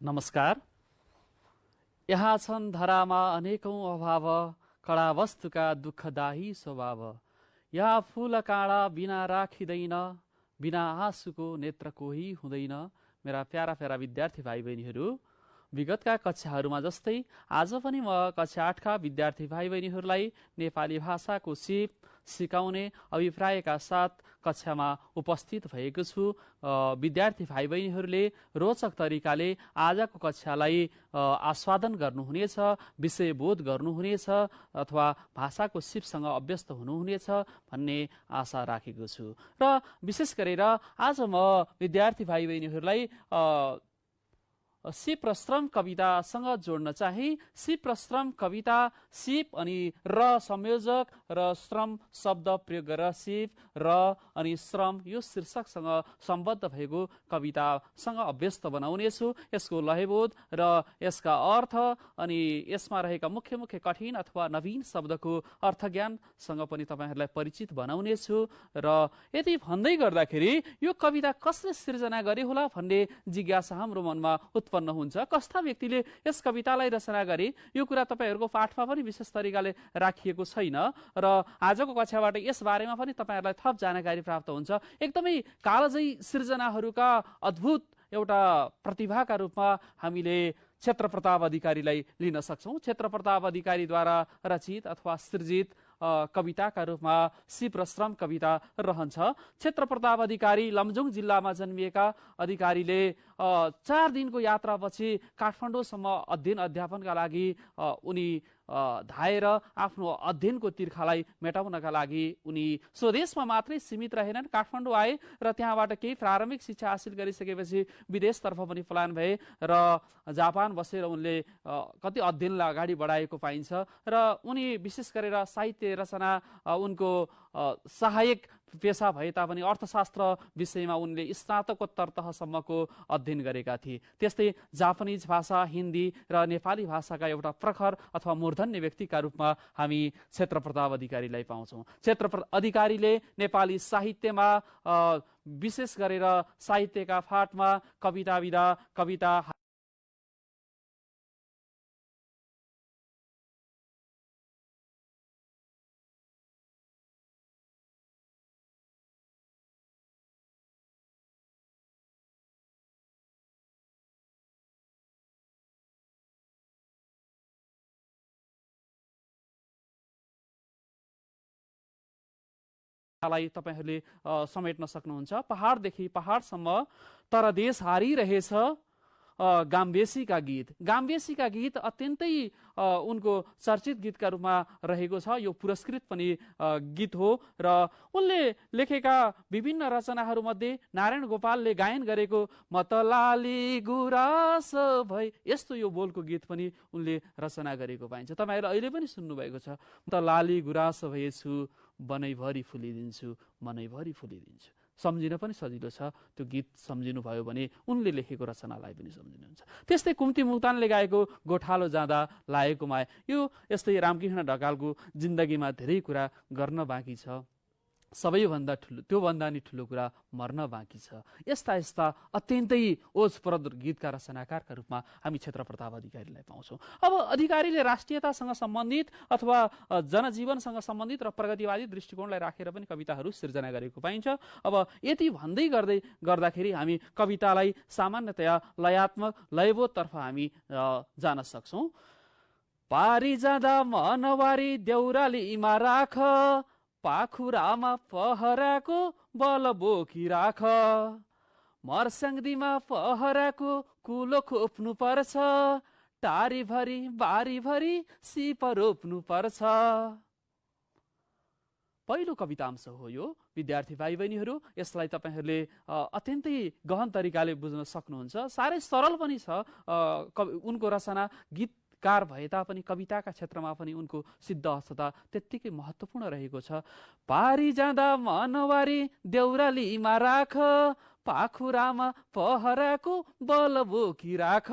नमस्कार। यहाँ छन् धरामा अनेकौं अभाव, कडा वस्तुका दुःखदायी स्वभाव। यहाँ फूल काँडा बिना राखिँदैन, बिना आँसुको नेत्र कोही हुँदैन। मेरा प्यारा प्यारा विद्यार्थी भाइ बहिनीहरू, विगतका कक्षाहरूमा जस्तै आज पनि म कक्षा 8 का विद्यार्थी भाइ बहिनीहरूलाई नेपाली भाषाको सिप सिकाउने अभिप्रायका साथ कक्षामा उपस्थित भएको छु। विद्यार्थी भाइ बहिनीहरूले रोचक तरिकाले आजको कक्षालाई आस्वादन गर्नुहुनेछ, विषय बोध गर्नुहुनेछ अथवा भाषाको सिपसँग अभ्यस्त हुनुहुनेछ भन्ने आशा राखेको छु। र विशेष गरेर आज म विद्यार्थी भाइ बहिनीहरूलाई सिप र श्रम कवितासँग जोड्न चाहे। सिप र श्रम कविता, सिप अनि र संयोजक र श्रम शब्द प्रयोग गरेर सिप र अनि श्रम यो शीर्षकसँग सम्बद्ध भएको कवितासँग अभ्यस्त बनाउनेछु। यसको लयबोध र यसका अर्थ अनि यसमा रहेका मुख्य मुख्य कठिन अथवा नवीन शब्दको अर्थज्ञानसँग पनि तपाईहरूलाई परिचित बनाउनेछु। र यति भन्दै गर्दाखेरि यो कविता कसले सिर्जना गरे होला भन्ने जिज्ञासा हाम्रो मनमा उत्पन्न हुन्छ। कस्ता व्यक्तिले यस कवितालाई रचना गरे, यो कुरा तपाईहरूको पाठमा पनि विशेष तरिकाले राखिएको छैन र आजको कक्षाबाट यस बारेमा पनि तपाईहरूलाई थप जानकारी प्राप्त हुन्छ। एकदमै कालजयी सृजनाहरूका अद्भुत एउटा प्रतिभाका रूपमा हामीले क्षेत्र प्रताप अधिकारीलाई लिन सक्छौँ। क्षेत्र प्रताप अधिकारीद्वारा रचित अथवा सृजित कविताका रूपमा सिप र श्रम कविता रहन्छ। क्षेत्र प्रताप अधिकारी लमजुङ जिल्लामा जन्मिएका अधिकारीले 4 दिनको यात्रापछि काठमाडौँसम्म अध्ययन अध्यापनका लागि उनी धाएर आफ्नो अध्ययनको तिर्खालाई मेटाउनका लागि उनी स्वदेशमा मात्रै सीमित रहेनन्, काठमाडौँ आए र त्यहाँबाट केही प्रारम्भिक शिक्षा हासिल गरिसकेपछि विदेशतर्फ पनि पलायन भए र जापान बसेर उनले कति अध्ययनलाई अगाडि बढाएको पाइन्छ। र उनी विशेष गरेर साहित्य रचना उनको सहायक पेशा भए तापनि अर्थशास्त्र विषयमा उनले स्नातकोत्तर तहसम्मको अध्ययन गरेका थिए। त्यस्तै जापानिज भाषा, हिन्दी र नेपाली भाषाका एउटा प्रखर अथवा मूर्धन्य व्यक्तिका रूपमा हामी क्षेत्र प्रताप अधिकारीलाई पाउँछौँ। क्षेत्र अधिकारीले नेपाली साहित्यमा विशेष गरेर साहित्यका फाँटमा कविता विधा, कविता लाई तपाईहरूले समेट्न सक्नुहुन्छ। पहाडदेखि पहाडसम्म तर देश हारिरहेछ गाम्बेसीका गीत। गाम्बेसीका गीत अत्यन्तै उनको चर्चित गीतका रूपमा रहेको छ। यो पुरस्कृत पनि गीत हो र उनले लेखेका विभिन्न रचनाहरूमध्ये नारायण गोपालले गायन गरेको मतलाली गुरास भई यस्तो यो बोलको गीत पनि उनले रचना गरेको पाइन्छ। तपाईँहरूले अहिले पनि सुन्नुभएको छ, मतलाली गुरास भएछु बनैभरि फुलिदिन्छु, मनैभरि फुलिदिन्छु। सम्झिन पनि सजिलो छ, त्यो गीत सम्झिनु भयो भने उनले लेखेको रचनालाई पनि सम्झिनुहुन्छ। त्यस्तै कुम्ती मुक्तानले गाएको गोठालो जाँदा लागेको माया, यो यस्तै रामकृष्ण ढकालको जिन्दगीमा धेरै कुरा गर्न बाँकी छ, सबैभन्दा ठुलो त्योभन्दा नि ठुलो कुरा मर्न बाँकी छ। यस्ता यस्ता अत्यन्तै ओजप्रद गीतका रचनाकारका रूपमा हामी क्षेत्र प्रताप अधिकारीलाई पाउँछौँ। अब अधिकारीले राष्ट्रियतासँग सम्बन्धित अथवा जनजीवनसँग सम्बन्धित र प्रगतिवादी दृष्टिकोणलाई राखेर पनि कविताहरू सिर्जना गरेको पाइन्छ। अब यति भन्दै गर्दाखेरि हामी कवितालाई सामान्यतया लयात्मक लयबोधतर्फ हामी जान सक्छौँ। पारी जाँदा मनवारी देउरालीमा राख, पाखुरामा पहराको बल बोकी राख, मर्स्याङ्दीमा पहराको कुलो खोप्नु पर्छ, टारीभरि बारीभरि सिप रोप्नु पर्छ। पहिलो कवितांश हो यो। विद्यार्थी भाइ बहिनीहरू, यसलाई तपाईँहरूले अत्यन्तै गहन तरिकाले बुझ्न सक्नुहुन्छ। साह्रै सरल पनि छ। उनको रचना गीतकार भए तापनि कविताका क्षेत्रमा पनि उनको सिद्धहस्तता त्यत्तिकै महत्त्वपूर्ण रहेको छ। पारी जाँदा मनवारी देउरालीमा राख, पाखुरामा पहराको बल बोकी राख,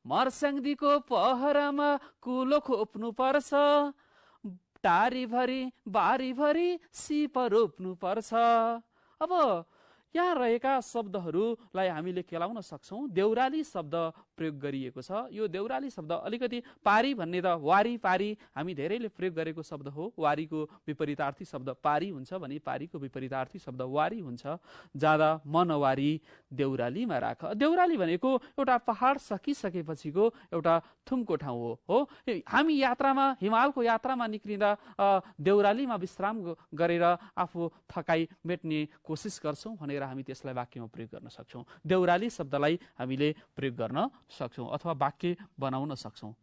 मर्स्याङ्दीको पहरामा कुलो खोप्नु पर्छ, टारीभरि बारीभरि सिप रोप्नु पर्छ। अब यहाँ रहेका शब्दहरूलाई हामीले केलाउन सक्छौँ। देउराली शब्द प्रयोग गरिएको छ। यो देउराली शब्द अलिकति पारी भन्ने त वारी पारी हामी धेरैले प्रयोग गरेको शब्द हो। वारीको विपरीतार्थी शब्द पारी हुन्छ भने पारीको विपरीतार्थी शब्द वारी हुन्छ। जाँदा मनवारी देउरालीमा राख। देउराली भनेको एउटा पहाड सकिसकेपछिको एउटा थुमको ठाउँ हो। हामी यात्रामा, हिमालको यात्रामा निक्लिँदा देउरालीमा विश्राम गरेर आफू थकाइ मेट्ने कोसिस गर्छौँ भनेर हामी त्यसलाई वाक्यमा प्रयोग गर्न सक्छौँ। देउराली शब्दलाई हामीले प्रयोग गर्न सक्छौँ अथवा वाक्य बनाउन सक्छौँ।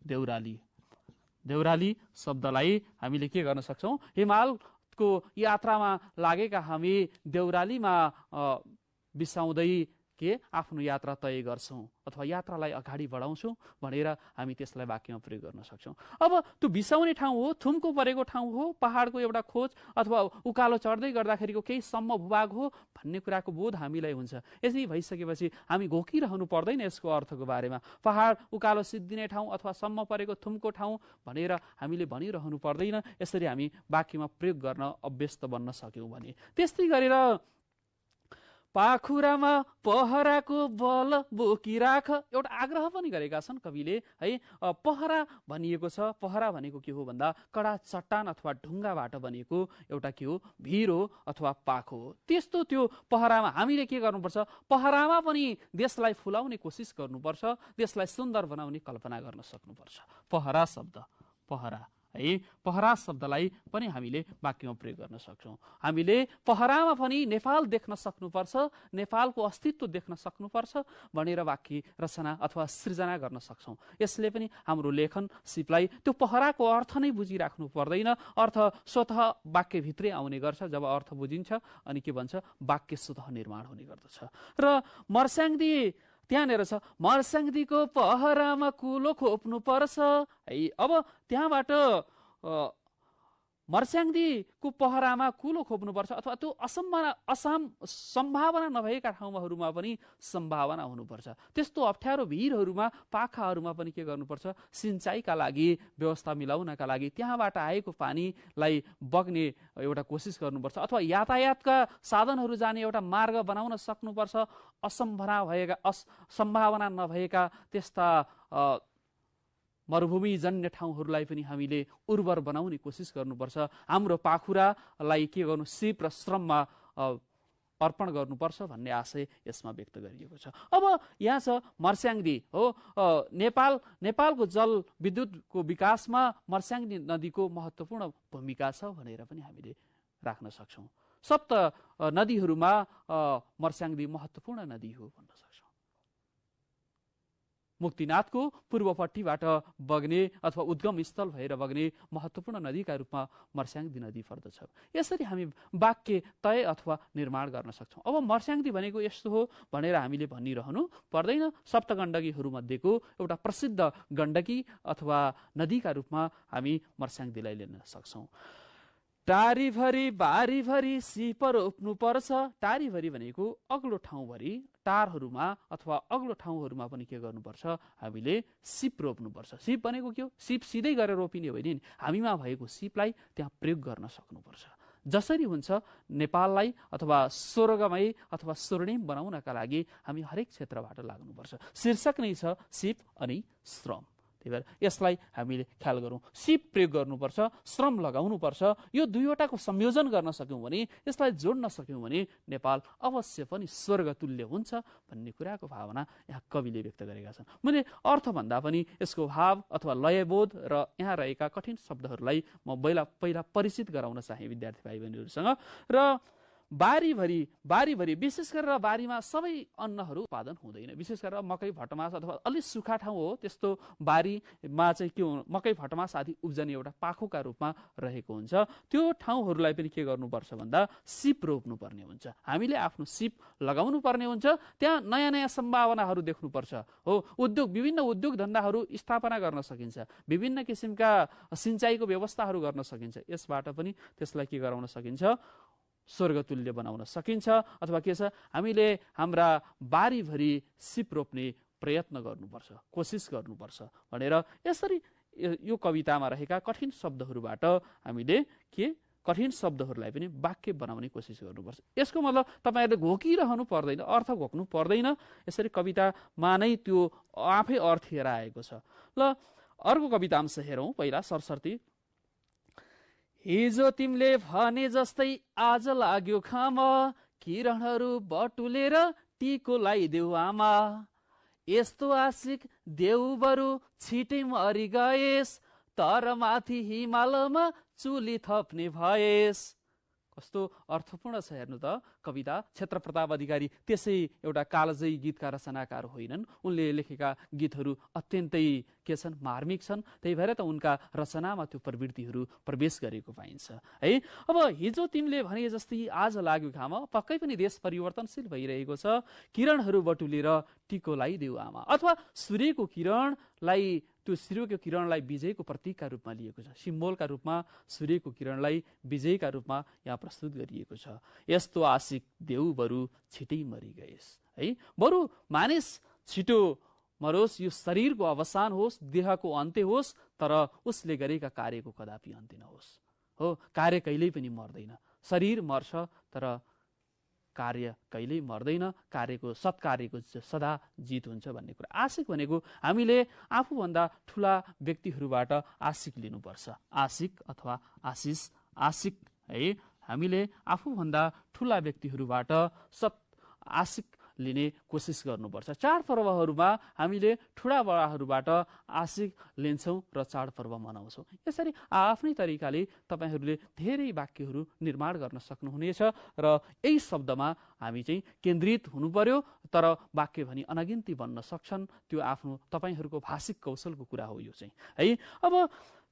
देउराली शब्दलाई हामीले के गर्न सक्छौँ? हिमालको यात्रामा लागेका हामी देउरालीमा बिसाउँदै आफ्नो यात्रा तय गर्छौँ अथवा यात्रालाई अगाडि बढाउँछौँ भनेर हामी त्यसलाई वाक्यमा प्रयोग गर्न सक्छौँ। अब त्यो बिसाउने ठाउँ हो, थुम्को परेको ठाउँ हो, पहाडको एउटा खोज अथवा उकालो चढ्दै गर्दाखेरिको केही सम्म भूभाग हो भन्ने कुराको बोध हामीलाई हुन्छ। यसरी भइसकेपछि हामी घोकिरहनु पर्दैन यसको अर्थको बारेमा। पहाड उकालो सिद्धिने ठाउँ अथवा सम्म परेको थुम्को ठाउँ भनेर हामीले भनिरहनु पर्दैन। यसरी हामी वाक्यमा प्रयोग गर्न अभ्यस्त बन्न सक्यौँ भने। त्यस्तै गरेर पाखुरामा पहराको बल बोकिराख एउटा आग्रह पनि गरेका छन् कविले है। पहरा भनिएको छ। पहरा भनेको के हो भन्दा कडा चट्टान अथवा ढुङ्गाबाट बनिएको एउटा के हो? भिर हो अथवा पाखो हो। त्यस्तो त्यो पहरामा हामीले के गर्नुपर्छ? पहरामा पनि देशलाई फुलाउने कोसिस गर्नुपर्छ, देशलाई सुन्दर बनाउने कल्पना गर्न सक्नुपर्छ। पहरा शब्द, पहरा है, पहरा शब्दलाई पनि हामीले वाक्यमा प्रयोग गर्न सक्छौँ। हामीले पहरामा पनि नेपाल देख्न सक्नुपर्छ, नेपालको अस्तित्व देख्न सक्नुपर्छ भनेर वाक्य रचना अथवा सृजना गर्न सक्छौँ। यसले पनि हाम्रो लेखन सिपलाई त्यो पहराको अर्थ नै बुझिराख्नु पर्दैन, अर्थ स्वतः वाक्यभित्रै आउने गर्छ। जब अर्थ बुझिन्छ अनि के भन्छ? वाक्य स्वतः निर्माण हुने गर्दछ। र मर्स्याङ्दी त्यहाँनिर छ, मर्स्याङ्दीको पहरामा कुलो खोप्नु पर्छ है। अब त्यहाँबाट मर्स्याङ्दीको पहरामा कुलो खोप्नुपर्छ अथवा त्यो सम्भावना नभएका ठाउँहरूमा पनि सम्भावना हुनुपर्छ। त्यस्तो अप्ठ्यारो भिरहरूमा, पाखाहरूमा पनि के गर्नुपर्छ? सिँचाइका लागि व्यवस्था मिलाउनका लागि त्यहाँबाट आएको पानीलाई बग्ने एउटा कोसिस गर्नुपर्छ अथवा यातायातका साधनहरू जाने एउटा मार्ग बनाउन सक्नुपर्छ। सम्भावना नभएका त्यस्ता मरुभूमिजन्य ठाउँहरूलाई पनि हामीले उर्वर बनाउने कोसिस गर्नुपर्छ। हाम्रो पाखुरालाई के गर्नु? सिप र श्रममा अर्पण गर्नुपर्छ भन्ने आशय यसमा व्यक्त गरिएको छ। अब यहाँ छ मर्स्याङ्दी हो। नेपालको जल विद्युतको विकासमा मर्स्याङ्दी नदीको महत्त्वपूर्ण भूमिका छ भनेर पनि हामीले राख्न सक्छौँ। सप्त नदीहरूमा मर्स्याङ्दी महत्त्वपूर्ण नदी हो भन्न सक्छौँ। मुक्तिनाथको पूर्वपट्टिबाट बग्ने अथवा उद्गम स्थल भएर बग्ने महत्त्वपूर्ण नदीका रूपमा मर्स्याङ्दी नदी पर्दछ। यसरी हामी वाक्य तय अथवा निर्माण गर्न सक्छौँ। अब मर्स्याङ्दी भनेको यस्तो हो भनेर हामीले भनिरहनु पर्दैन। सप्तगण्डकीहरू मध्येको एउटा प्रसिद्ध गण्डकी अथवा नदीका रूपमा हामी मर्स्याङ्दीलाई लिन सक्छौँ। टारीभरि बारीभरि सिप रोप्नु पर्छ। टारीभरि भनेको अग्लो ठाउँभरि, टारहरूमा अथवा अग्लो ठाउँहरूमा पनि के गर्नुपर्छ? हामीले सिप रोप्नुपर्छ। सिप भनेको के हो? सिप सिधै गरेर रोपिने होइन नि, हामीमा भएको सिपलाई त्यहाँ प्रयोग गर्न सक्नुपर्छ। जसरी हुन्छ नेपाललाई अथवा स्वर्गमय अथवा स्वर्णिम बनाउनका लागि हामी हरेक क्षेत्रबाट लाग्नुपर्छ। शीर्षक नै छ सिप अनि श्रम। त्यही भएर यसलाई हामीले ख्याल गरौँ। सिप प्रयोग गर्नुपर्छ, श्रम लगाउनुपर्छ। यो दुईवटाको संयोजन गर्न सक्यौँ भने, यसलाई जोड्न सक्यौँ भने नेपाल अवश्य पनि स्वर्गतुल्य हुन्छ भन्ने कुराको भावना यहाँ कविले व्यक्त गरेका छन्। मैले अर्थभन्दा पनि यसको भाव अथवा लयबोध र यहाँ रहेका कठिन शब्दहरूलाई म पहिला परिचित गराउन चाहे विद्यार्थी भाइ बहिनीहरूसँग। र बारीभरि विशेष गरेर बारीमा सबै अन्नहरू उत्पादन हुँदैन। विशेष गरेर मकै भटमास अथवा अलिक सुखा ठाउँ हो त्यस्तो बारीमा चाहिँ के हो? मकै भटमास आदि उब्जने एउटा पाखोका रूपमा रहेको हुन्छ। त्यो ठाउँहरूलाई पनि के गर्नुपर्छ भन्दा सिप रोप्नु पर्ने हुन्छ। हामीले आफ्नो सिप लगाउनु पर्ने हुन्छ। त्यहाँ नयाँ नयाँ सम्भावनाहरू देख्नुपर्छ हो। विभिन्न उद्योग धन्दाहरू स्थापना गर्न सकिन्छ, विभिन्न किसिमका सिँचाइको व्यवस्थाहरू गर्न सकिन्छ। यसबाट पनि त्यसलाई के गराउन सकिन्छ? स्वर्गतुल्य बनाउन सकिन्छ। अथवा के छ? हामीले हाम्रा बारीभरि सिप रोप्ने प्रयत्न गर्नुपर्छ, कोसिस गर्नुपर्छ भनेर यसरी यो कवितामा रहेका कठिन शब्दहरूबाट हामीले के कठिन शब्दहरूलाई पनि वाक्य बनाउने कोसिस गर्नुपर्छ। यसको मतलब तपाईँहरूले घोकिरहनु पर्दैन, अर्थ घोक्नु पर्दैन। यसरी कवितामा नै त्यो आफै अर्थेर आएको छ। ल अर्को कविता अंश हेरौँ। पहिला सरस्वती। हिजो तिमीले भने जस्तै आज लाग्यो खाम, किरणहरू बटुलेर टिको लगाइदेऊ आमा, यस्तो आशिक देऊ बरु छिटै मरि गएस, तर माथि हिमालमा चुली थप्ने भएस। कस्तो अर्थपूर्ण छ हेर्नु त कविता। क्षेत्रप्रताप अधिकारी त्यसै एउटा कालजयी गीतका रचनाकार होइनन्। उनले लेखेका गीतहरू अत्यन्तै के छन्, मार्मिक छन्। त्यही भएर त उनका रचनामा त्यो प्रवृत्तिहरू प्रवेश गरेको पाइन्छ है। अब हिजो तिमीले भने जस्तै आज लाग्यो घाम, पक्कै पनि देश परिवर्तनशील भइरहेको छ। किरणहरू बटुलेर टिको लगाइदेऊ आमा, अथवा सूर्यको किरणलाई, त्यो सूर्यको किरणलाई विजयको प्रतीकका रूपमा लिएको छ। सिम्बोलका रूपमा सूर्यको किरणलाई विजयका रूपमा यहाँ प्रस्तुत गरिएको छ। यस्तो आशिक देऊ बरु छिटै मरि गएस है। बरु मानिस छिटो मरोस्, यो शरीरको अवसान होस्, देहको अन्त्य होस्, तर उसले गरेका कार्यको कदापि अन्त्य नहोस्। हो, कार्य कहिल्यै पनि मर्दैन। शरीर मर्छ तर कार्य कहिल्यै मर्दैन। कार्यको, सत्कार्यको सदा जित हुन्छ भन्ने कुरा। आशिक भनेको हामीले आफूभन्दा ठुला व्यक्तिहरूबाट आशिक लिनुपर्छ। आशिक अथवा आशिष, आशिक है। हामीले आफूभन्दा ठुला व्यक्तिहरूबाट आशिक लिने कोसिस गर्नुपर्छ। चाडपर्वहरूमा हामीले ठुला बडाहरूबाट आशिक लिन्छौँ र चाडपर्व मनाउँछौँ। यसरी आफ्नै तरिकाले तपाईँहरूले धेरै वाक्यहरू निर्माण गर्न सक्नुहुनेछ र यही शब्दमा हामी चाहिँ केन्द्रित हुनु पर्यो। तर वाक्य भनी अनगिन्ती बन्न सक्छन्, त्यो आफ्नो तपाईँहरूको भाषिक कौशलको कुरा हो यो चाहिँ है। अब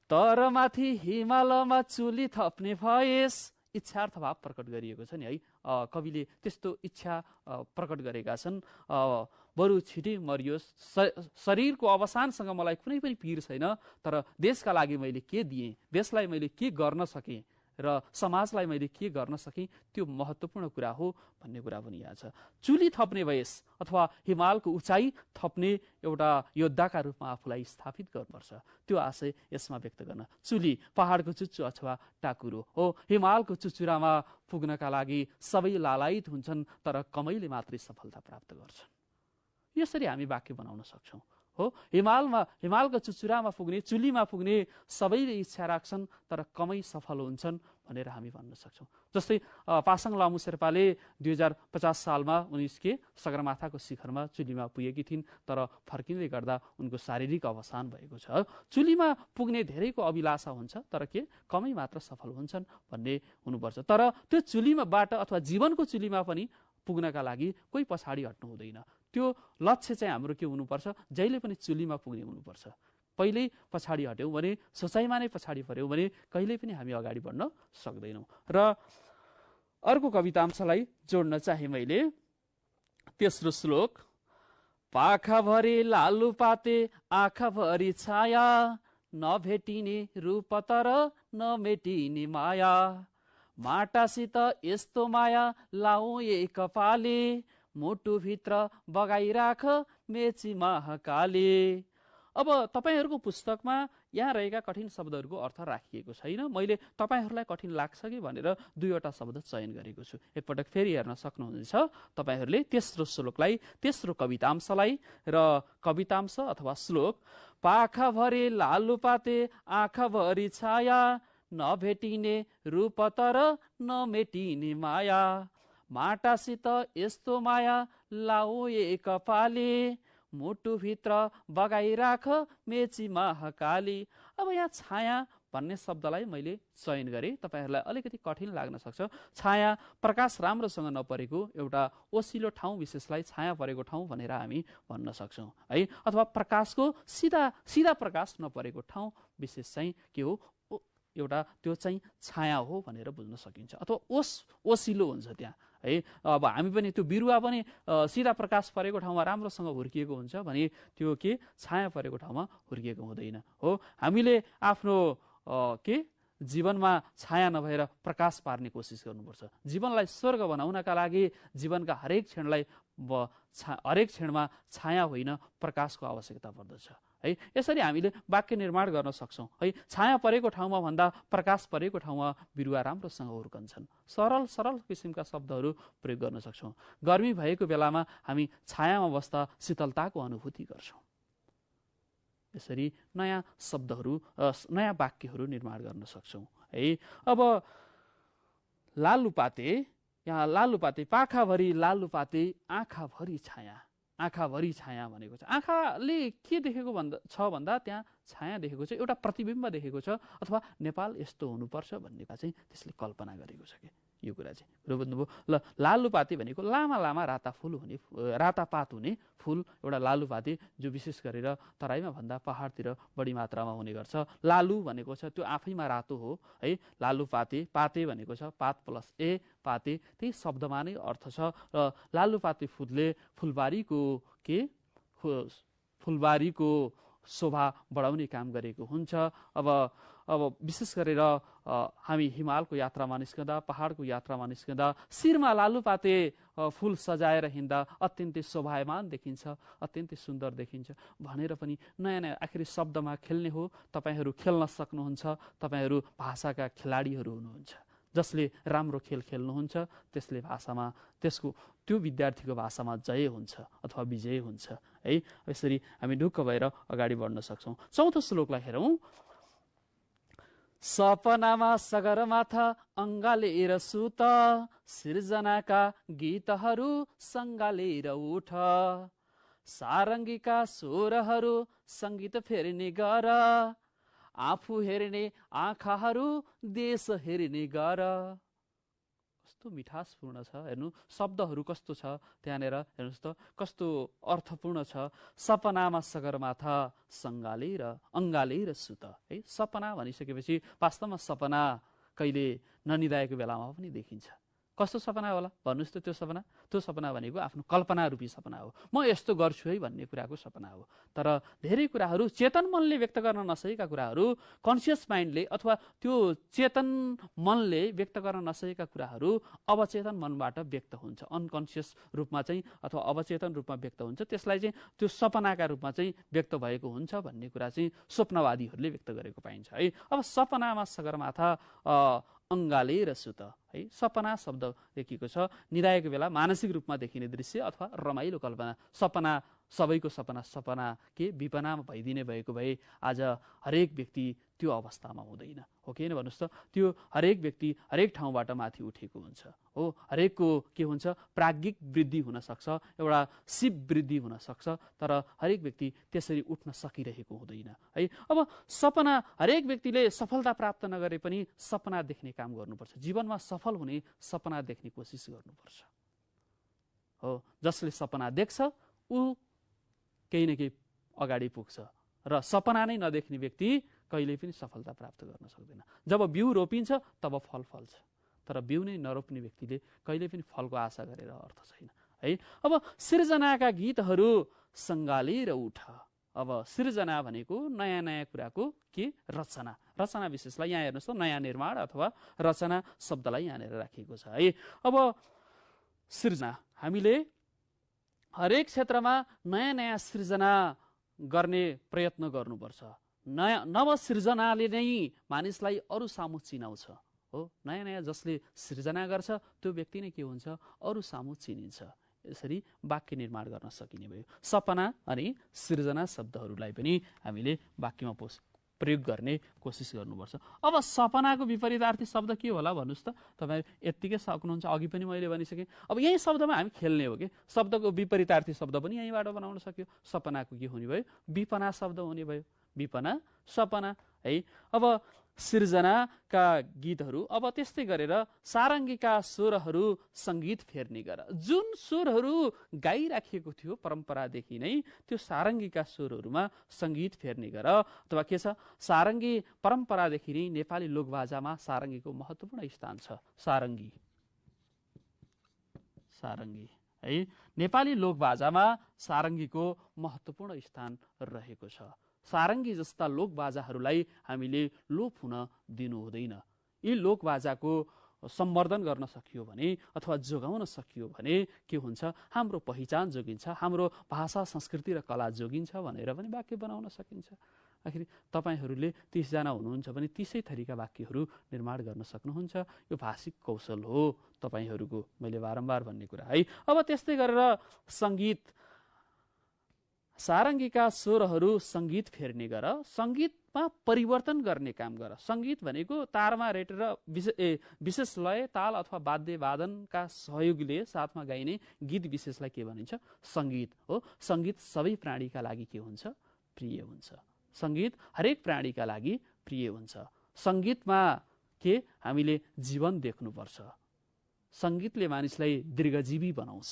तर माथि हिमालमा चुली थप्ने भएस, इच्छार्थ भाव प्रकट गरिएको छ नि है। कविले त्यस्तो इच्छा प्रकट गरेका छन्। बरु छिटै मरियोस्, शरीरको अवसानसँग मलाई कुनै पनि पिर छैन, तर देशका लागि मैले के दिएँ, देशलाई मैले के गर्न सकेँ र समाजलाई मैले के गर्न सकेँ, त्यो महत्त्वपूर्ण कुरा हो भन्ने कुरा पनि यहाँ छ। चुली थप्ने भएस अथवा हिमालको उचाइ थप्ने एउटा योद्धाका रूपमा आफूलाई स्थापित गर्नुपर्छ, त्यो आशय यसमा व्यक्त गर्न। चुली पहाडको चुच्चो अथवा टाकुरो हो। हिमालको चुचुरामा पुग्नका लागि सबै लालायित हुन्छन्, तर कमैले मात्रै सफलता प्राप्त गर्छन्। यसरी हामी वाक्य बनाउन सक्छौँ हो। हिमालको चुचुरामा पुग्ने, चुलीमा पुग्ने सबैले इच्छा राख्छन्, तर कमै सफल हुन्छन् भनेर हामी भन्न सक्छौँ। जस्तै पासाङ लामु शेर्पाले 2050 सालमा उनी सगरमाथाको शिखरमा चुलीमा पुगेकी थिइन्, तर फर्किँदै गर्दा उनको शारीरिक अवसान भएको छ। चुलीमा पुग्ने धेरैको अभिलाषा हुन्छ, तर के कमै मात्र सफल हुन्छन् भन्ने हुनुपर्छ। तर त्यो चुलीमाबाट अथवा जीवनको चुलीमा पनि पुग्नका लागि कोही पछाडि हट्नु हुँदैन। त्यो लक्ष्य चाहिँ हाम्रो के हुनुपर्छ, जहिले पनि चुलीमा पुग्ने हुनुपर्छ। पहिल्यै पछाडि हट्यौँ भने, सोचाइमा नै पछाडि पऱ्यौँ भने कहिल्यै पनि हामी अगाडि बढ्न सक्दैनौँ। र अर्को कवितांशलाई जोड्न चाहे मैले। तेस्रो श्लोक। पाखाभरि लालु पाते आँखाभरि छाया, नभेटिने रूप तर नमेटिने माया, माटासित यस्तो माया लाउँ एक कपाले, मुटुभित्र बगाइराख मेची महाकाले। अब तपाईँहरूको पुस्तकमा यहाँ रहेका कठिन शब्दहरूको अर्थ राखिएको छैन। मैले तपाईँहरूलाई कठिन लाग्छ कि भनेर 2वटा शब्द चयन गरेको छु। एकपटक फेरि हेर्न सक्नुहुनेछ तपाईँहरूले तेस्रो श्लोकलाई, तेस्रो कवितांशलाई। र कवितांश अथवा श्लोक। पाखाभरि लालु पाते आँखाभरि छाया, नभेटिने रूप तर नमेटिने माया, माटासित यस्तो माया लाऊ एक कपाले, मुटुभित्र बगाइराख मेची महाकाली। अब यहाँ छाया भन्ने शब्दलाई मैले चयन गरेँ। तपाईँहरूलाई अलिकति कठिन लाग्न सक्छ। छाया प्रकाश राम्रोसँग नपरेको एउटा ओसिलो ठाउँ विशेषलाई छाया परेको ठाउँ भनेर हामी भन्न सक्छौँ है। अथवा प्रकाशको सिधा प्रकाश नपरेको ठाउँ विशेष चाहिँ के हो, एउटा त्यो चाहिँ छाया हो भनेर बुझ्न सकिन्छ। अथवा ओसिलो हुन्छ त्यहाँ है। अब हामी पनि त्यो बिरुवा पनि सिधा प्रकाश परेको ठाउँमा राम्रोसँग हुर्किएको हुन्छ भने त्यो के छाया परेको ठाउँमा हुर्किएको हुँदैन हो। हामीले आफ्नो जीवनमा छाया नभएर प्रकाश पार्ने कोसिस गर्नुपर्छ। जीवनलाई स्वर्ग बनाउनका लागि जीवनका हरेक क्षणमा छाया होइन प्रकाशको आवश्यकता पर्दछ है। यसरी हामीले वाक्य निर्माण गर्न सक्छौँ है। छाया परेको ठाउँमा भन्दा प्रकाश परेको ठाउँमा बिरुवा राम्रोसँग हुर्कन्छन्। सरल सरल किसिमका शब्दहरू प्रयोग गर्न सक्छौँ। गर्मी भएको बेलामा हामी छायामा बस्दा शीतलताको अनुभूति गर्छौँ। यसरी नयाँ शब्दहरू नयाँ वाक्यहरू निर्माण गर्न सक्छौँ है। अब लालुपाते, यहाँ लालुपाते, पाखाभरि लालुपाते आँखाभरि छाया। आँखाभरि छाया भनेको छ आँखाले के देखेको भन्दा त्यहाँ छाया देखेको छ, एउटा प्रतिबिम्ब देखेको छ, अथवा नेपाल यस्तो हुनुपर्छ भन्ने चाहिँ त्यसले कल्पना गरेको छ कि यो कुरा चाहिँ बुझ्नुभयो। ल लालुपाते भनेको लामा लामा राता पात हुने फुल एउटा लालुपाते, जो विशेष गरेर तराईमा भन्दा पहाडतिर बढी मात्रामा हुने गर्छ। लालु भनेको छ त्यो आफैमा रातो हो है। लालुपाते, पाते भनेको छ पात प्लस ए पाते, त्यही शब्दमा नै अर्थ छ। र लालुपाते फुलले फुलबारीको शोभा बढाउने काम गरेको हुन्छ। अब विशेष गरेर हामी हिमालको यात्रामा निस्कँदा, पहाडको यात्रामा निस्कँदा शिरमा लालुपाते फुल सजाएर हिँड्दा अत्यन्तै शोभायमान देखिन्छ, अत्यन्तै सुन्दर देखिन्छ भनेर पनि नयाँ नयाँ आखिर शब्दमा खेल्ने हो। तपाईहरू खेल्न सक्नुहुन्छ, तपाईहरू भाषाका खेलाडीहरू हुनुहुन्छ। जसले राम्रो खेल खेल्नुहुन्छ त्यसले भाषामा त्यो विद्यार्थीको भाषामा जय हुन्छ अथवा विजय हुन्छ है। यसरी हामी ढुक्क भएर अगाडि बढ्न सक्छौँ। चौथो श्लोकलाई हेरौँ। सपनामा सगरमाथा अङ्गालेर सुत, सिर्जनाका गीतहरू सङ्गालेर उठ, सारङ्गीका स्वरहरू सङ्गीत फेर्ने गर, आफू हेर्ने आँखाहरू देश हेर्ने गर। कस्तो मिठासपूर्ण छ हेर्नु, शब्दहरू कस्तो छ त्यहाँनिर हेर्नुहोस् त, कस्तो अर्थपूर्ण छ। सपनामा सगरमाथा अङ्गालेर सुत है। सपना भनिसकेपछि वास्तवमा सपना कहिले ननिदाएको बेलामा पनि देखिन्छ। कस्तो सपना होला भन्नुहोस् त? त्यो सपना भनेको आफ्नो कल्पना रूपी सपना हो। म यस्तो गर्छु है भन्ने कुराको सपना हो। तर धेरै कुराहरू चेतन मनले व्यक्त गर्न नसकेका कुराहरू, कन्सियस माइन्डले अथवा त्यो चेतन मनले व्यक्त गर्न नसकेका कुराहरू अवचेतन मनबाट व्यक्त हुन्छ, अनकन्सियस रूपमा चाहिँ अथवा अवचेतन रूपमा व्यक्त हुन्छ। त्यसलाई चाहिँ त्यो सपनाका रूपमा चाहिँ व्यक्त भएको हुन्छ भन्ने कुरा चाहिँ स्वप्नवादीहरूले व्यक्त गरेको पाइन्छ है। अब सपनामा सगरमाथा अङ्गालेर सुत है। सपना शब्द लेखिएको छ निदाएको बेला मानसिक रूपमा देखिने दृश्य अथवा रमाइलो कल्पना। सपना सबैको सपना के विपनामा भइदिने भएको भए आज हरेक व्यक्ति त्यो अवस्थामा हुँदैन हो कि होइन भन्नुहोस् त? त्यो हरेक व्यक्ति हरेक ठाउँबाट माथि उठेको हुन्छ हो। हरेकको के हुन्छ, प्राज्ञिक वृद्धि हुनसक्छ, एउटा शिव वृद्धि हुनसक्छ, तर हरेक व्यक्ति त्यसरी उठ्न सकिरहेको हुँदैन है। अब सपना, हरेक व्यक्तिले सफलता प्राप्त नगरे पनि सपना देख्ने काम गर्नुपर्छ। जीवनमा सफल हुने सपना देख्ने कोसिस गर्नुपर्छ हो। जसले सपना देख्छ ऊ केही न केही अगाडि पुग्छ, र सपना नै नदेख्ने व्यक्ति कहिले पनि सफलता प्राप्त गर्न सक्दैन। जब बिउ रोपिन्छ तब फल फल्छ, तर बिउ नै नरोप्ने व्यक्तिले कहिले पनि फलको आशा गरेर अर्थ छैन है। अब सिर्जनाका गीतहरू सङ्गालेर उठ। अब सिर्जना भनेको नयाँ नयाँ कुराको के रचना विशेषलाई यहाँ हेर्नुहोस् त, नयाँ निर्माण अथवा रचना शब्दलाई यहाँनिर राखिएको छ है। अब सृजना, हामीले हरेक क्षेत्रमा नयाँ नयाँ सृजना गर्ने प्रयत्न गर्नुपर्छ। नवसृजनाले नै मानिसलाई अरू सामु चिनाउँछ हो। नयाँ नयाँ जसले सृजना गर्छ त्यो व्यक्ति नै के हुन्छ, अरू सामु चिनिन्छ। यसरी वाक्य निर्माण गर्न सकिने भयो। सपना अनि सृजना शब्दहरूलाई पनि हामीले वाक्यमा प्रयोग गर्ने कोसिस गर्नुपर्छ। अब सपनाको विपरीतार्थी शब्द के होला भन्नुहोस् त? तपाईँ यत्तिकै सक्नुहुन्छ, अघि पनि मैले भनिसकेँ। अब यही शब्दमा हामी खेल्ने हो कि शब्दको विपरीतार्थी शब्द पनि यहीँबाट बनाउन सक्यो। सपनाको के हुने भयो, विपना शब्द हुने भयो, विपना सपना है। अब सृजनाका गीतहरू, अब त्यस्तै गरेर सारङ्गीका स्वरहरू सङ्गीत फेर्ने गर। जुन स्वरहरू गाइराखिएको थियो परम्परादेखि नै त्यो सारङ्गीका स्वरहरूमा सङ्गीत फेर्ने गर। अथवा के छ, सारङ्गी परम्परादेखि नै नेपाली लोकभाषामा सारङ्गीको महत्त्वपूर्ण स्थान छ। सारङ्गी है, नेपाली लोकभाषामा सारङ्गीको महत्त्वपूर्ण स्थान रहेको छ। सारङ्गी जस्ता लोकबाजाहरूलाई हामीले लोप हुन दिनु हुँदैन। यी लोकबाजाको सम्वर्धन गर्न सकियो भने अथवा जोगाउन सकियो भने के हुन्छ, हाम्रो पहिचान जोगिन्छ, हाम्रो भाषा संस्कृति र कला जोगिन्छ भनेर पनि वाक्य बनाउन सकिन्छ। आखिर तपाईँहरूले 30 जना हुनुहुन्छ भने 30 थरीका वाक्यहरू निर्माण गर्न सक्नुहुन्छ। यो भाषिक कौशल हो तपाईँहरूको, मैले बारम्बार भन्ने कुरा है। अब त्यस्तै गरेर सङ्गीत, सारङ्गीका स्वरहरू सङ्गीत फेर्ने गर, सङ्गीतमा परिवर्तन गर्ने काम गर। सङ्गीत भनेको तारमा रेटेर विशेष लय, ताल अथवा वाद्य वादनका सहयोगले साथमा गाइने गीत विशेषलाई के भनिन्छ? सङ्गीत हो। सङ्गीत सबै प्राणीका लागि के हुन्छ? प्रिय हुन्छ। सङ्गीत हरेक प्राणीका लागि प्रिय हुन्छ। सङ्गीतमा के हामीले जीवन देख्नुपर्छ। सङ्गीतले मानिसलाई दीर्घजीवी बनाउँछ।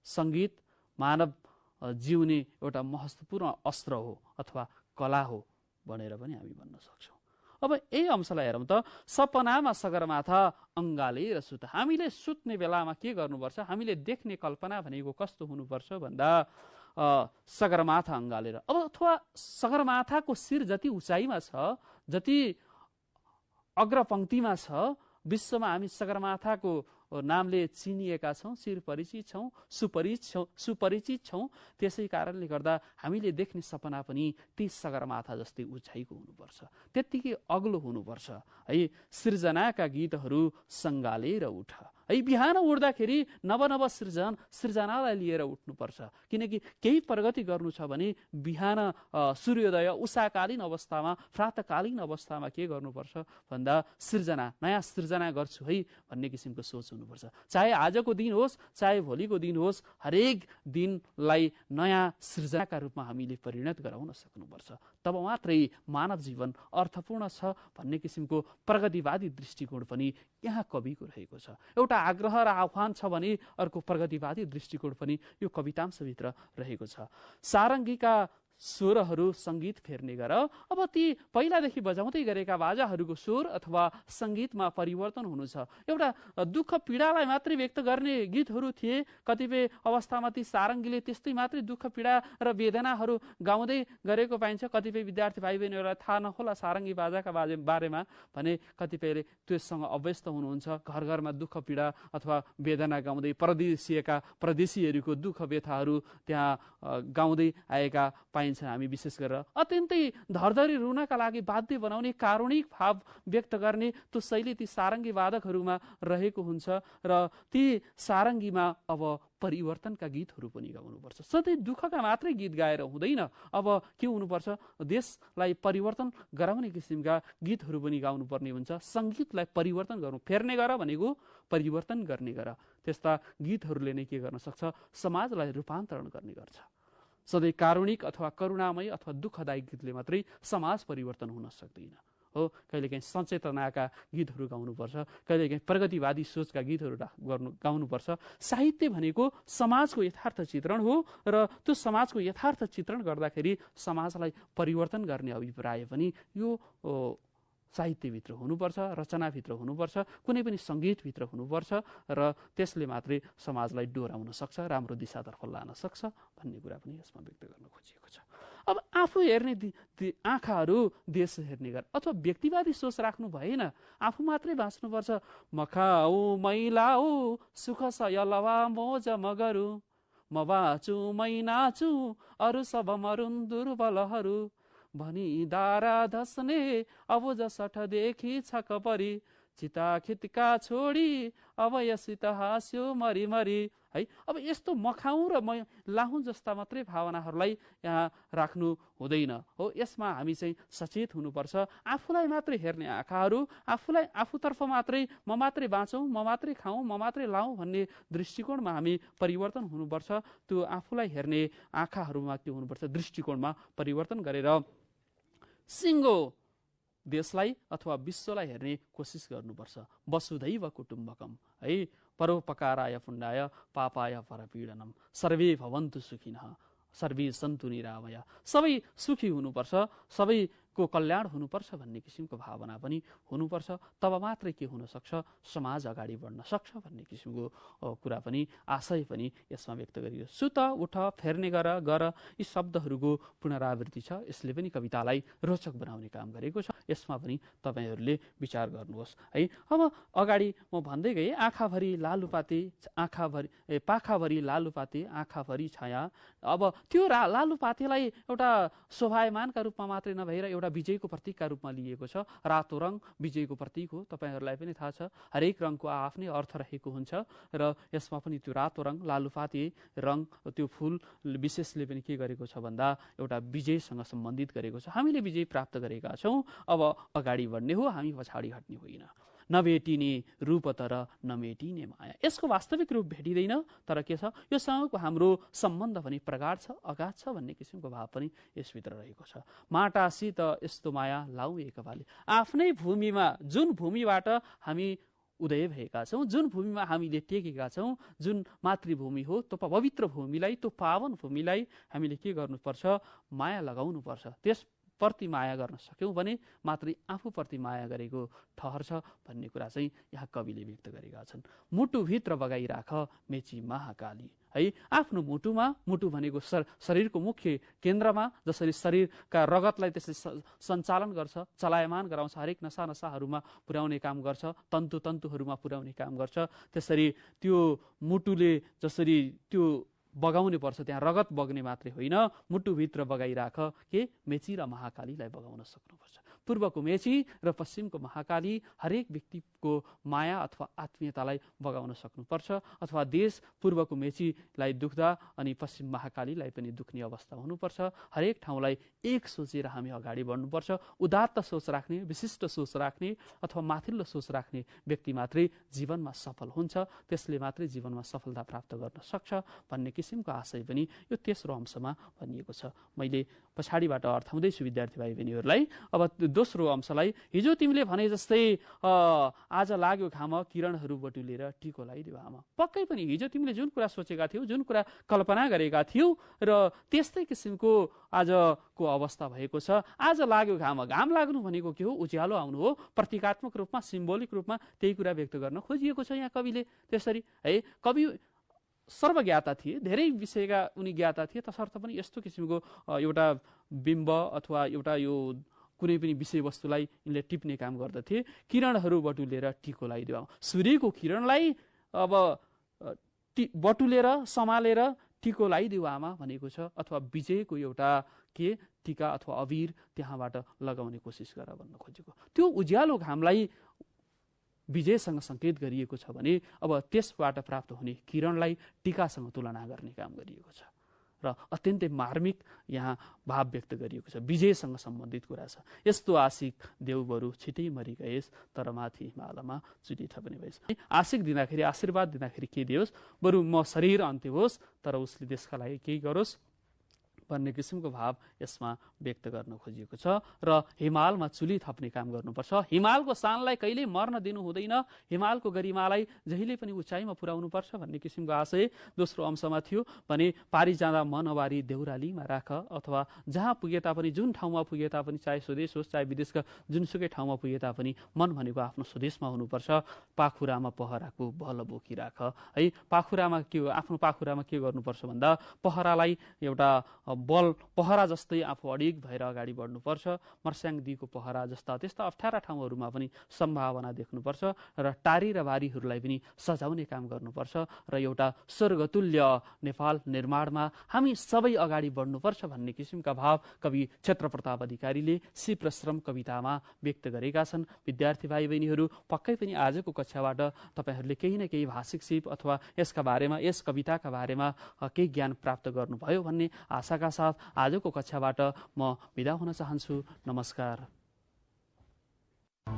सङ्गीत मानव जिउने एउटा महत्त्वपूर्ण अस्त्र हो अथवा कला हो भनेर पनि हामी भन्न सक्छौँ। अब यही अंशलाई हेरौँ त। सपनामा सगरमाथा अङ्गालेर सुत। हामीले सुत्ने बेलामा के गर्नुपर्छ? हामीले देख्ने कल्पना भनेको कस्तो हुनुपर्छ भन्दा सगरमाथा अङ्गालेर। अब अथवा सगरमाथाको शिर जति उचाइमा छ, जति अग्रपङ्क्तिमा छ, विश्वमा हामी सगरमाथाको नामले चिनिएका छौँ, शिर परिचित छौँ, सुपरिचित छौँ। त्यसै कारणले गर्दा हामीले देख्ने सपना पनि ती सगरमाथा जस्तै उचाइको हुनुपर्छ, त्यत्तिकै अग्लो हुनुपर्छ है। सृजनाका गीतहरू सङ्गालेर उठ है। बिहान उठ्दाखेरि नव सृजनालाई लिएर उठ्नुपर्छ। किनकि केही प्रगति गर्नु छ भने बिहान सूर्योदय उषाकालीन अवस्थामा, प्रातकालीन अवस्थामा के गर्नुपर्छ भन्दा नयाँ सृजना गर्छु है भन्ने किसिमको सोच हुनुपर्छ। चाहे आजको दिन होस्, चाहे भोलिको दिन होस्, हरेक दिनलाई नयाँ सृजनाका रूपमा हामीले परिणत गराउन सक्नुपर्छ। तब मात्रै मानव जीवन अर्थपूर्ण छ भन्ने किसिमको प्रगतिवादी दृष्टिकोण पनि यहाँ कविको रहेको छ। एउटा आग्रह र आह्वान छ भने अर्को प्रगतिवादी दृष्टिकोण पनि यो कवितांशभित्र रहेको छ। सारङ्गीका स्वरहरू सङ्गीत फेर्ने गर। अब ती पहिलादेखि बजाउँदै गरेका बाजाहरूको स्वर अथवा सङ्गीतमा परिवर्तन हुनु छ। एउटा दुःख पीडालाई मात्रै व्यक्त गर्ने गीतहरू थिए, कतिपय अवस्थामा ती सारङ्गीले त्यस्तै मात्रै दुःख पीडा र वेदनाहरू गाउँदै गरेको पाइन्छ। कतिपय विद्यार्थी भाइ बहिनीहरूलाई थाहा नहोला सारङ्गी बाजाका बारेमा भने कतिपयले त्यससँग अभ्यस्त हुनुहुन्छ। घर घरमा दुःख पीडा अथवा वेदना गाउँदै परदेशीहरूको दुःख व्यथाहरू त्यहाँ गाउँदै आएका पाइन्छ। हामी विशेष गरेर अत्यन्तै धरधरी रुनका लागि बाध्य बनाउने, कारुणिक भाव व्यक्त गर्ने त्यो शैली ती सारङ्गी वादकहरूमा रहेको हुन्छ। र ती सारङ्गीमा अब परिवर्तनका गीतहरू पनि गाउनुपर्छ। सधैँ दुःखका मात्रै गीत गाएर हुँदैन। अब के हुनुपर्छ? देशलाई परिवर्तन गराउने किसिमका गीतहरू पनि गाउनुपर्ने हुन्छ। सङ्गीतलाई परिवर्तन गर्नु, फेर्ने गर भनेको परिवर्तन गर्ने गर। त्यस्ता गीतहरूले नै के गर्न सक्छ? समाजलाई रूपान्तरण गर्ने गर्छ। सधैँ कारुणिक अथवा करुणामय अथवा दुःखदायी गीतले मात्रै समाज परिवर्तन हुन सक्दैन हो। कहिलेकाहीँ सचेतनाका गीतहरू गाउनुपर्छ, कहिलेकाहीँ प्रगतिवादी सोचका गीतहरू गाउनुपर्छ। साहित्य भनेको समाजको यथार्थ चित्रण हो र त्यो समाजको यथार्थ चित्रण गर्दाखेरि समाजलाई परिवर्तन गर्ने अभिप्राय पनि यो साहित्यभित्र हुनुपर्छ, रचनाभित्र हुनुपर्छ, कुनै पनि सङ्गीतभित्र हुनुपर्छ र त्यसले मात्रै समाजलाई डोराउन सक्छ, राम्रो दिशातर्फ लान सक्छ भन्ने कुरा पनि यसमा व्यक्त गर्न खोजिएको छ। अब आफू हेर्ने आँखाहरू देश हेर्ने गर अथवा व्यक्तिवादी सोच राख्नु भएन। आफू मात्रै बाँच्नुपर्छ। मखाऊ मैलाऊ सुख सयलवा मोज मगरू, म बाँचु मै नाचु अरू सब मरुन् दुर्बलहरू, भनी दारा धस्ने अब जसठ देखि छक परी, चिता खितका छोडी अब यसित हाँस्यो मरिमरी है। अब यस्तो मखाउ र लाहु जस्ता मात्रै भावनाहरूलाई यहाँ राख्नु हुँदैन हो। यसमा हामी चाहिँ सचेत हुनुपर्छ। आफूलाई मात्रै हेर्ने आँखाहरू, आफूतर्फ मात्रै म मात्रै बाँचौँ, म मात्रै खाउँ, म मात्रै लाउँ भन्ने दृष्टिकोणमा हामी परिवर्तन हुनुपर्छ। त्यो आफूलाई हेर्ने आँखाहरूमा के हुनुपर्छ? दृष्टिकोणमा परिवर्तन गरेर सिङ्गो देशलाई अथवा विश्वलाई हेर्ने कोसिस गर्नुपर्छ। वसुधैव कुटुम्बकम है, परोपकाराय पुण्याय पापाय परपीडनम, सर्वे भवन्तु सुखिनः सर्वे सन्तु निरामया। सबै सुखी हुनुपर्छ, सबैको को कल्याण हुनुपर्छ भन्ने किसिमको भावना पनि हुनुपर्छ। तब मात्रै के हुन सक्छ, समाज अगाडि बढ्न सक्छ भन्ने किसिमको कुरा पनि आशय पनि यसमा व्यक्त गरियो। सुत, उठ, फेर्ने गर यी शब्दहरूको पुनरावृत्ति छ। यसले पनि कवितालाई रोचक बनाउने काम गरेको छ। यसमा पनि तपाईहरूले विचार गर्नुहोस् है। अब अगाडि म भन्दै गएँ, आँखाभरि लालुपाते, पाखाभरि लालुपाते, आँखाभरि छाया। अब त्यो लालुपातेलाई एउटा शोभायमानका रूपमा मात्रै नभएर एउटा विजयको प्रतीकका रूपमा लिएको छ। रातो रङ विजयको प्रतीक हो, तपाईँहरूलाई पनि थाहा छ। हरेक रङको आफ्नै अर्थ रहेको हुन्छ र यसमा पनि त्यो रातो रङ, लालुपाते रङ, त्यो फुल विशेषले पनि के गरेको छ भन्दा एउटा विजयसँग सम्बन्धित गरेको छ। हामीले विजय प्राप्त गरेका छौँ, अब अगाडि बढ्ने हो, हामी पछाडि हट्ने होइन। नभेटिने रूप तर नमेटिने माया। यसको वास्तविक रूप भेटिँदैन, तर के छ, योसँगको हाम्रो सम्बन्ध पनि प्रगाढ छ, अगाध छ भन्ने किसिमको भाव पनि यसभित्र रहेको छ। माटासित यस्तो माया लाउ एकपाले। आफ्नै भूमिमा, जुन भूमिबाट हामी उदय भएका छौँ, जुन भूमिमा हामीले टेकेका छौँ, जुन मातृभूमि हो, त्यो पवित्र भूमिलाई, त्यो पावन भूमिलाई हामीले के गर्नुपर्छ, माया लगाउनुपर्छ। त्यसप्रति माया गर्न सक्यौँ भने मात्रै आफूप्रति माया गरेको ठहर छ भन्ने कुरा चाहिँ यहाँ कविले व्यक्त गरेका छन्। मुटुभित्र बगाइराख मेची महाकाली है। आफ्नो मुटुमा, मुटु भनेको शरीरको मुख्य केन्द्रमा, जसरी शरीरका रगतलाई त्यसले सञ्चालन गर्छ, चलायमान गराउँछ, हरेक नसाहरूमा पुर्याउने काम गर्छ, तन्तुहरूमा पुर्याउने काम गर्छ, त्यसरी त्यो मुटुले जसरी त्यो बगाउनु पर्छ, त्यहाँ रगत बग्ने मात्रै होइन, मुटुभित्र बगाइराख के मेची र महाकालीलाई बगाउन सक्नुपर्छ। पूर्वको मेची र पश्चिमको महाकाली हरेक व्यक्तिको माया अथवा आत्मीयतालाई बगाउन सक्नुपर्छ। अथवा देश पूर्वको मेचीलाई दुख्दा अनि पश्चिम महाकालीलाई पनि दुख्ने अवस्था हुनुपर्छ। हरेक ठाउँलाई एक सोचेर हामी अगाडि बढ्नुपर्छ। उदात्त सोच राख्ने, विशिष्ट सोच राख्ने अथवा माथिल्लो सोच राख्ने व्यक्ति मात्रै जीवनमा सफल हुन्छ, त्यसले मात्रै जीवनमा सफलता प्राप्त गर्न सक्छ भन्ने किसिमको आशय पनि यो तेस्रो अंशमा भनिएको छ। मैले पछाडिबाट अर्थाउँदैछु विद्यार्थी भाइ बहिनीहरूलाई। अब दोस्रो अंशलाई, हिजो तिमीले भने जस्तै आज लाग्यो घाम, किरणहरू बटुलेर टिको लगाइदेऊ आमा। पक्कै पनि हिजो तिमीले जुन कुरा सोचेका थियौ, जुन कुरा कल्पना गरेका थियौ, र त्यस्तै किसिमको आजको अवस्था भएको छ। आज लाग्यो घाम, घाम लाग्नु भनेको के हो, उज्यालो आउनु हो। प्रतीकात्मक रूपमा, सिम्बोलिक रूपमा त्यही कुरा व्यक्त गर्न खोजिएको छ यहाँ कविले। त्यसरी है, कवि सर्वज्ञाता थिए, धेरै विषयका उनी ज्ञाता थिए, तसर्थ पनि यस्तो किसिमको एउटा बिम्ब अथवा एउटा यो कुनै पनि विषयवस्तुलाई यिनले टिप्ने काम गर्दथे। किरणहरू बटुलेर टिको लगाइदेऊ। सूर्यको किरणलाई अब बटुलेर सम्हालेर टिको लगाइदेऊ आमा भनेको छ, अथवा विजयको एउटा के टिका अथवा अबिर त्यहाँबाट लगाउने कोसिस गर भन्न खोजेको। त्यो उज्यालो घामलाई विजयसँग सङ्केत गरिएको छ भने अब त्यसबाट प्राप्त हुने किरणलाई टिकासँग तुलना गर्ने काम गरिएको छ र अत्यन्तै मार्मिक यहाँ भाव व्यक्त गरिएको छ। विजयसँग सम्बन्धित कुरा छ। यस्तो आशिक देउ बरु छिटै मरि गएस्, तर माथि हिमालमा चुली थप्ने भएस्। आशिक दिँदाखेरि, आशीर्वाद दिँदाखेरि के दियोस्, बरु म शरीर अन्त्य होस्, तर उसले देशका लागि केही गरोस् भन्ने किसिमको भाव यसमा व्यक्त गर्न खोजिएको छ। र हिमालमा चुली थप्ने काम गर्नुपर्छ। हिमालको शानलाई कहिल्यै मर्न दिनु हुँदैन, हिमालको गरिमालाई जहिले पनि उचाइमा पुर्याउनुपर्छ भन्ने किसिमको आशय दोस्रो अंशमा थियो। भने पारी जाँदा मन अवारी देउरालीमा राख, अथवा जहाँ पुगे तापनि, जुन ठाउँमा पुगे तापनि, चाहे स्वदेश होस् चाहे विदेशका जुनसुकै ठाउँमा पुगे तापनि मन भनेको आफ्नो स्वदेशमा हुनुपर्छ। पाखुरामा पहराको बल बोकिराख है। पाखुरामा के हो, आफ्नो पाखुरामा के गर्नुपर्छ भन्दा पहरालाई एउटा बल पहरा जस्तै आफू अडिग भएर अगाडि बढ्नुपर्छ। मर्स्याङदीको पहरा जस्ता त्यस्ता अप्ठ्यारा ठाउँहरूमा पनि सम्भावना देख्नुपर्छ र टारी र बारीहरूलाई पनि सजाउने काम गर्नुपर्छ र एउटा स्वर्गतुल्य नेपाल निर्माणमा हामी सबै अगाडि बढ्नुपर्छ भन्ने किसिमका भाव कवि क्षेत्रप्रताप अधिकारीले सिप र श्रम कवितामा व्यक्त गरेका छन्। विद्यार्थी भाइ बहिनीहरू, पक्कै पनि आजको कक्षाबाट तपाईँहरूले केही न केही भाषिक सिप अथवा यसका बारेमा, यस कविताका बारेमा केही ज्ञान प्राप्त गर्नुभयो भन्ने आशाका साथ आजको कक्षाबाट म बिदा हुन चाहन्छु। नमस्कार।